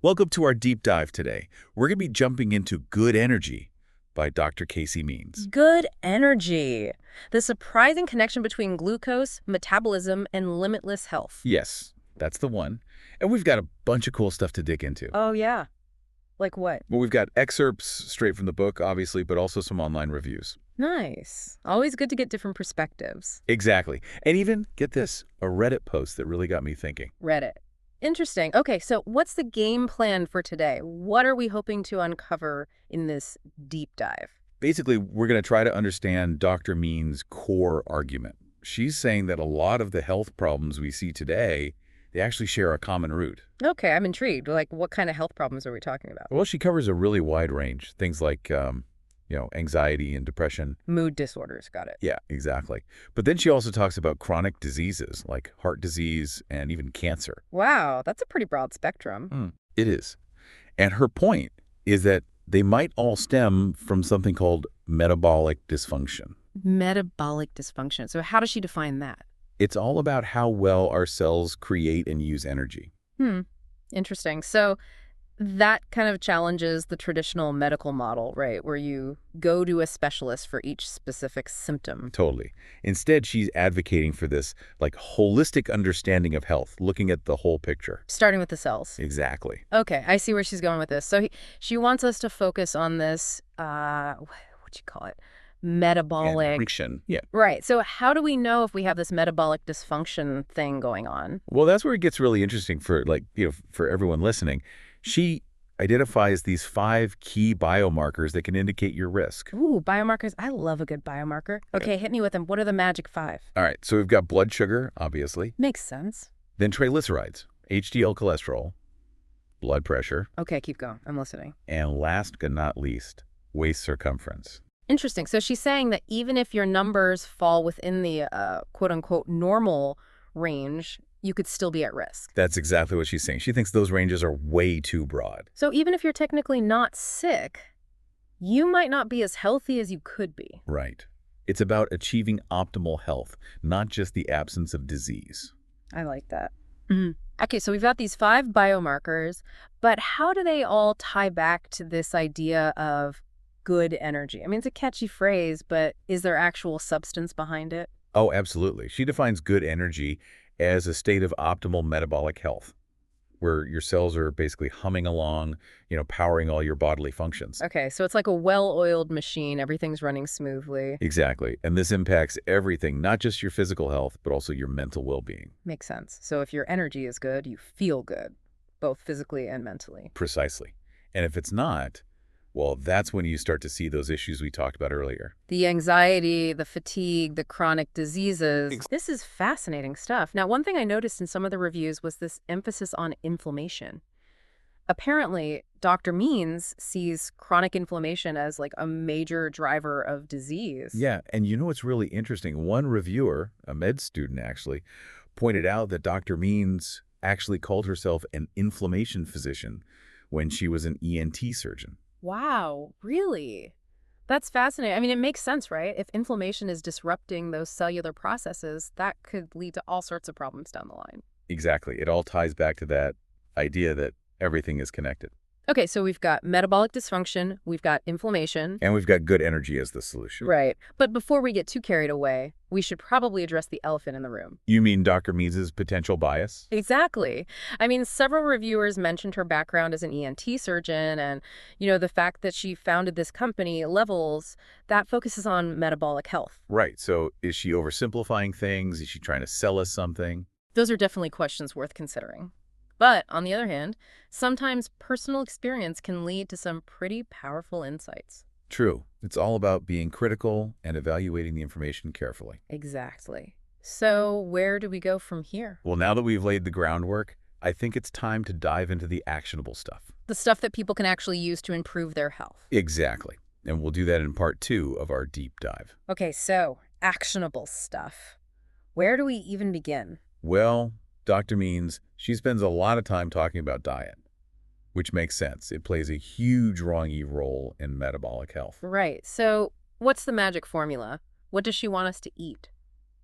Welcome to our deep dive today. We're going to be jumping into Good Energy by Dr. Casey Means. Good energy. The surprising connection between glucose, metabolism, and limitless health. Yes, that's the one. And we've got a bunch of cool stuff to dig into. Oh, yeah. Like what? Well, we've got excerpts straight from the book, obviously, but also some online reviews. Nice. Always good to get different perspectives. Exactly. And even, get this, a Reddit post that really got me thinking. Reddit. Interesting. Okay, so what's the game plan for today? What are we hoping to uncover in this deep dive? Basically, we're going to try to understand Dr. Means' core argument. She's saying that a lot of the health problems we see today, they actually share a common root. Okay, I'm intrigued. Like, what kind of health problems are we talking about? Well, she covers a really wide range. Things like, anxiety and depression. Mood disorders, got it. Yeah, exactly. But then she also talks about chronic diseases like heart disease and even cancer. Wow, that's a pretty broad spectrum. It is. And her point is that they might all stem from something called metabolic dysfunction. Metabolic dysfunction. So how does she define that? It's all about how well our cells create and use energy. Interesting. So that kind of challenges the traditional medical model, right? Where you go to a specialist for each specific symptom. Totally. Instead, she's advocating for this holistic understanding of health, looking at the whole picture. Starting with the cells. Exactly. Okay, I see where she's going with this. So she wants us to focus on this, what do you call it? Metabolic. Function. Yeah. Right. So how do we know if we have this metabolic dysfunction thing going on? Well, that's where it gets really interesting for for everyone listening. She identifies these 5 key biomarkers that can indicate your risk. Ooh, biomarkers. I love a good biomarker. Okay, hit me with them. What are the magic 5? All right, so we've got blood sugar, obviously. Makes sense. Then triglycerides, HDL cholesterol, blood pressure, Okay, keep going. I'm listening. and last but not least, waist circumference. Interesting. So she's saying that even if your numbers fall within the quote-unquote normal range, you could still be at risk. That's exactly what she's saying. She thinks those ranges are way too broad. So even if you're technically not sick, you might not be as healthy as you could be. Right. It's about achieving optimal health, not just the absence of disease. I like that. Okay, so we've got these 5 biomarkers, but how do they all tie back to this idea of good energy? I mean, it's a catchy phrase, but is there actual substance behind it? Oh, absolutely. She defines good energy as a state of optimal metabolic health, where your cells are basically humming along, powering all your bodily functions. Okay, so it's like a well-oiled machine. Everything's running smoothly. Exactly. And this impacts everything, not just your physical health, but also your mental well-being. Makes sense. So if your energy is good, you feel good, both physically and mentally. Precisely. And if it's not, well, that's when you start to see those issues we talked about earlier. The anxiety, the fatigue, the chronic diseases. This is fascinating stuff. Now, one thing I noticed in some of the reviews was this emphasis on inflammation. Apparently, Dr. Means sees chronic inflammation as like a major driver of disease. Yeah, and you know what's really interesting? One reviewer, a med student actually, pointed out that Dr. Means actually called herself an inflammation physician when she was an ENT surgeon. Wow, really? That's fascinating. I mean, it makes sense, right? If inflammation is disrupting those cellular processes, that could lead to all sorts of problems down the line. Exactly. It all ties back to that idea that everything is connected. Okay, so we've got metabolic dysfunction, we've got inflammation. And we've got good energy as the solution. Right. But before we get too carried away, we should probably address the elephant in the room. You mean Dr. Means' potential bias? Exactly. I mean, several reviewers mentioned her background as an ENT surgeon and, the fact that she founded this company, Levels, that focuses on metabolic health. Right. So is she oversimplifying things? Is she trying to sell us something? Those are definitely questions worth considering. But on the other hand, sometimes personal experience can lead to some pretty powerful insights. True. It's all about being critical and evaluating the information carefully. Exactly. So where do we go from here? Well, now that we've laid the groundwork, I think it's time to dive into the actionable stuff. The stuff that people can actually use to improve their health. Exactly. And we'll do that in part 2 of our deep dive. Okay, so actionable stuff. Where do we even begin? Well, Dr. Means, she spends a lot of time talking about diet, which makes sense. It plays a huge role in metabolic health. Right. So what's the magic formula? What does she want us to eat?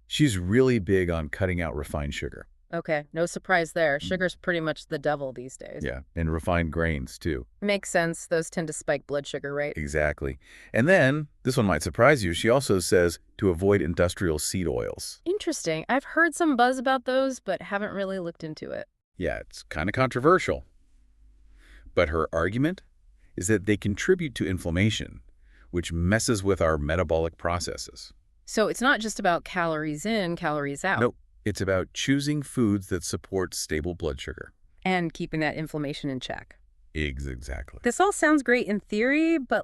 She's really big on cutting out refined sugar. Okay, no surprise there. Sugar's pretty much the devil these days. Yeah, and refined grains, too. Makes sense. Those tend to spike blood sugar, right? Exactly. And then, this one might surprise you, she also says to avoid industrial seed oils. Interesting. I've heard some buzz about those, but haven't really looked into it. Yeah, it's kind of controversial. But her argument is that they contribute to inflammation, which messes with our metabolic processes. So it's not just about calories in, calories out. Nope. It's about choosing foods that support stable blood sugar. And keeping that inflammation in check. Exactly. This all sounds great in theory, but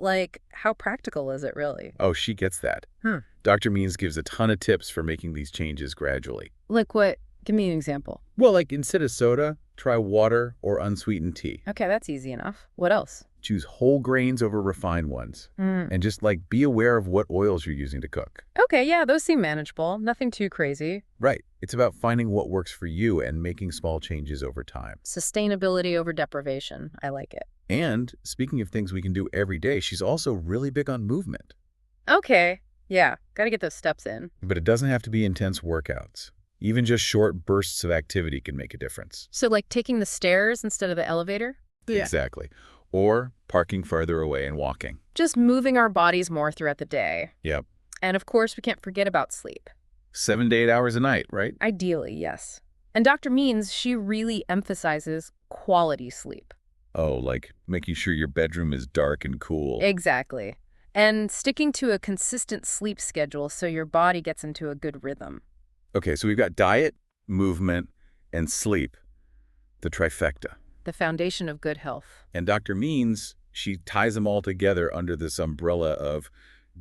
how practical is it really? Oh, she gets that. Dr. Means gives a ton of tips for making these changes gradually. Like what? Give me an example. Well, like instead of soda, try water or unsweetened tea. Okay, that's easy enough. What else? Choose whole grains over refined ones. And just be aware of what oils you're using to cook. Okay, yeah, those seem manageable. Nothing too crazy. Right. It's about finding what works for you and making small changes over time. Sustainability over deprivation. I like it. And speaking of things we can do every day, she's also really big on movement. Okay, yeah, gotta get those steps in. But it doesn't have to be intense workouts. Even just short bursts of activity can make a difference. So taking the stairs instead of the elevator? Yeah. Exactly. Or parking farther away and walking. Just moving our bodies more throughout the day. Yep. And of course, we can't forget about sleep. 7 to 8 hours a night, right? Ideally, yes. And Dr. Means, she really emphasizes quality sleep. Oh, like making sure your bedroom is dark and cool. Exactly. And sticking to a consistent sleep schedule so your body gets into a good rhythm. Okay, so we've got diet, movement, and sleep. The trifecta. The foundation of good health. And Dr. Means, she ties them all together under this umbrella of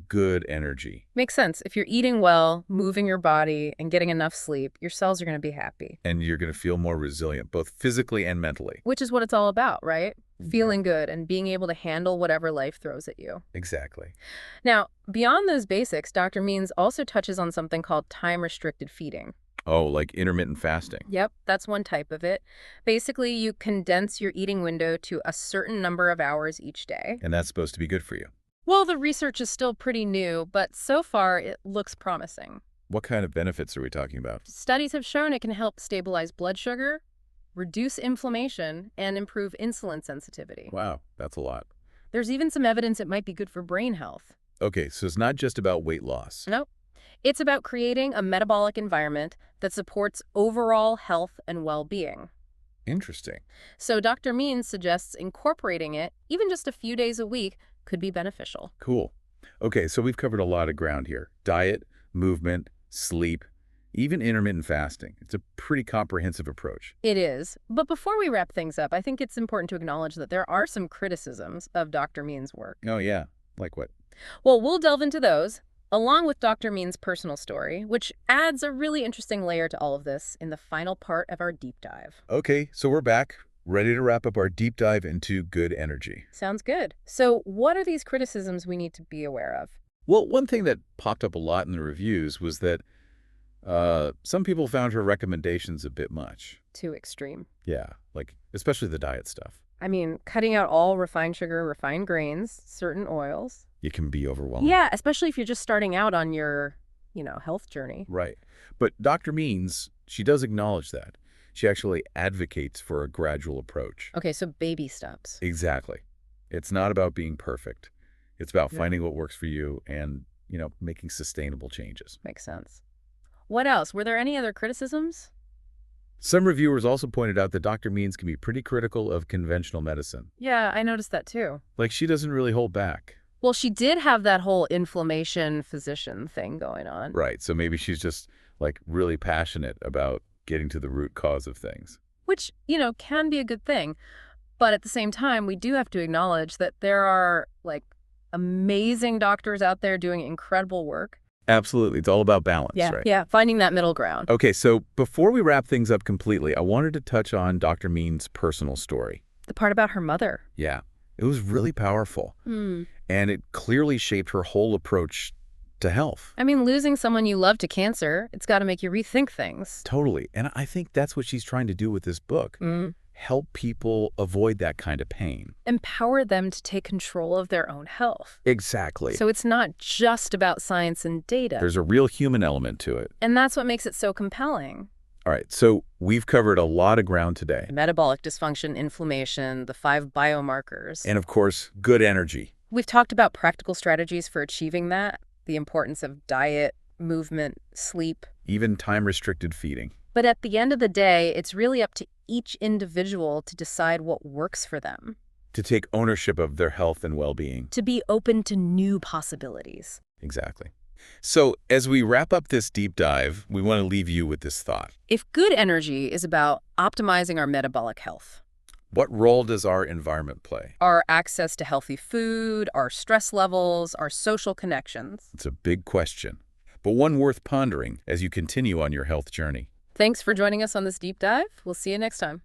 good energy. Makes sense. If you're eating well, moving your body, and getting enough sleep, your cells are going to be happy. And you're going to feel more resilient, both physically and mentally. Which is what it's all about, right? Feeling good and being able to handle whatever life throws at you. Exactly. Now, beyond those basics, Dr. Means also touches on something called time-restricted feeding. Oh, like intermittent fasting. Yep, that's one type of it. Basically, you condense your eating window to a certain number of hours each day. And that's supposed to be good for you. Well, the research is still pretty new, but so far it looks promising. What kind of benefits are we talking about? Studies have shown it can help stabilize blood sugar, reduce inflammation, and improve insulin sensitivity. Wow, that's a lot. There's even some evidence it might be good for brain health. Okay, so it's not just about weight loss. Nope. It's about creating a metabolic environment that supports overall health and well-being. Interesting. So Dr. Means suggests incorporating it, even just a few days a week, could be beneficial. Cool. Okay, so we've covered a lot of ground here. Diet, movement, sleep, even intermittent fasting. It's a pretty comprehensive approach. It is. But before we wrap things up, I think it's important to acknowledge that there are some criticisms of Dr. Means' work. Oh, yeah. Like what? Well, we'll delve into those, along with Dr. Means' personal story, which adds a really interesting layer to all of this in the final part of our deep dive. Okay, so we're back, ready to wrap up our deep dive into good energy. Sounds good. So what are these criticisms we need to be aware of? Well, one thing that popped up a lot in the reviews was that some people found her recommendations a bit much. Too extreme. Yeah, like especially the diet stuff. I mean, cutting out all refined sugar, refined grains, certain oils. It can be overwhelming. Yeah, especially if you're just starting out on your, health journey. Right. But Dr. Means, she does acknowledge that. She actually advocates for a gradual approach. Okay, so baby steps. Exactly. It's not about being perfect. It's about finding what works for you and, making sustainable changes. Makes sense. What else? Were there any other criticisms? Some reviewers also pointed out that Dr. Means can be pretty critical of conventional medicine. Yeah, I noticed that too. Like, she doesn't really hold back. Well, she did have that whole inflammation physician thing going on. Right, so maybe she's just, really passionate about getting to the root cause of things. Which, can be a good thing. But at the same time, we do have to acknowledge that there are, amazing doctors out there doing incredible work. Absolutely. It's all about balance, right? Yeah, finding that middle ground. Okay, so before we wrap things up completely, I wanted to touch on Dr. Means' personal story. The part about her mother. Yeah, it was really powerful. And it clearly shaped her whole approach to health. I mean, losing someone you love to cancer, it's got to make you rethink things. Totally. And I think that's what she's trying to do with this book. Help people avoid that kind of pain. Empower them to take control of their own health. Exactly. So it's not just about science and data. There's a real human element to it. And that's what makes it so compelling. All right, so we've covered a lot of ground today. Metabolic dysfunction, inflammation, the 5 biomarkers. And of course, good energy. We've talked about practical strategies for achieving that, the importance of diet, movement, sleep. Even time-restricted feeding. But at the end of the day, it's really up to each individual to decide what works for them. To take ownership of their health and well-being. To be open to new possibilities. Exactly. So as we wrap up this deep dive, we want to leave you with this thought. If good energy is about optimizing our metabolic health, what role does our environment play? our access to healthy food, our stress levels, our social connections. It's a big question, but one worth pondering as you continue on your health journey. Thanks for joining us on this deep dive. We'll see you next time.